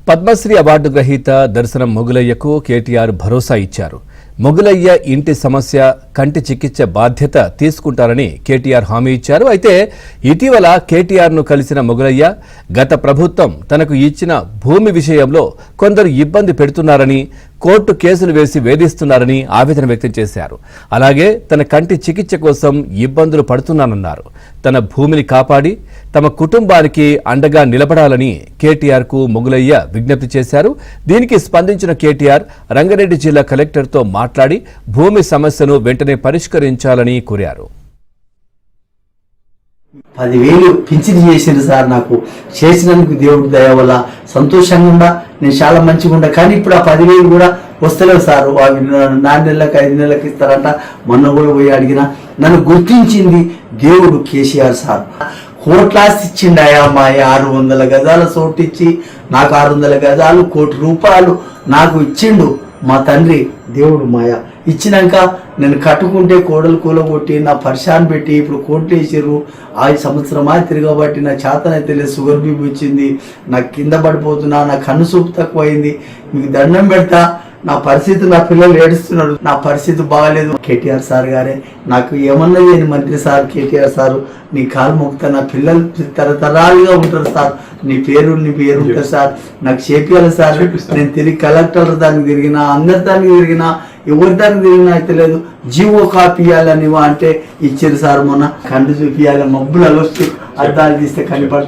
Padmashri award గ్రహీత దర్శనం మొగులయ్యకు కేటీఆర్ భరోసా ఇచ్చారు. మొగులయ్య ఇంటి సమస్య కంటి చికిత్స బాధ్యత తీసుకుంటారని కేటీఆర్ హామీ ఇచ్చారు. అయితే ఇటీవల కేటీఆర్ను కలిసిన మొగులయ్య గత ప్రభుత్వం తనకు ఇచ్చిన భూమి విషయంలో కొందరు ఇబ్బంది పెడుతున్నారని, కోర్టు కేసులు వేసి వేధిస్తున్నారని ఆవేదన వ్యక్తం చేశారు. అలాగే తన కంటి చికిత్స కోసం ఇబ్బందులు పడుతున్నానన్నారు. తన భూమిని కాపాడి తమ కుటుంబానికి అండగా నిలబడాలని కేటీఆర్కు మొగులయ్య విజ్ఞప్తి చేశారు. దీనికి స్పందించిన కేటీఆర్ రంగారెడ్డి జిల్లా కలెక్టర్తో మాట్లాడి భూమి సమస్యను వెంటనే పరిష్కరించాలని కోరారు. 10,000 పింఛన్ చేసింది సార్. నాకు చేసినందుకు దేవుడి దయ వల్ల సంతోషంగా ఉండా, నేను చాలా మంచిగా ఉండా. కానీ ఇప్పుడు ఆ 10,000 కూడా వస్తలేవు సార్. అవి 4 నెలలకు 5 నెలలకు ఇస్తారంట. మొన్న కూడా పోయి అడిగిన. నన్ను గుర్తించింది దేవుడు కేసీఆర్ సార్. కోట్లాస్ ఇచ్చిండయా మా 600 గజాల చోటు ఇచ్చి నాకు 600 గజాలు ₹1,00,00,000 నాకు ఇచ్చిండు మా తండ్రి దేవుడు మాయ. ఇచ్చినాక నేను కట్టుకుంటే కోడలు కూలగొట్టి నా పరిశాన్ పెట్టి ఇప్పుడు కోట్లు వేసిర్రు. 5 సంవత్సరమా తిరగబట్టి నా చేతనైతే లేదు. షుగర్ బీపీ వచ్చింది, నాకు కింద పడిపోతున్నా, నా కన్ను చూపు తక్కువ అయింది. మీకు దండం పెడతా, నా పరిస్థితి, నా పిల్లలు ఏడుస్తున్నారు, నా పరిస్థితి బాగాలేదు. కేటీఆర్ సార్ గారే నాకు ఏమన్నా చేయని మంత్రి సార్. కేటీఆర్ సారు నీ కాలు మొక్కుతా, నా పిల్లలు తరతరాలుగా ఉంటారు సార్. నీ పేరు ఉంటుంది సార్, నాకు చేపియాలి సార్. నేను తిరిగి కలెక్టర్ దానికి తిరిగినా, అందరి దానికి తిరిగినా, ఎవరి దానికి తిరిగినా అయితే లేదు. జీవో కాపీ ఇవ్వాలని అంటే ఇచ్చారు సార్. మొన్న కండు చూపియాలి, మబ్బులు అలొచ్చి అద్దాలు తీస్తే కనిపడు.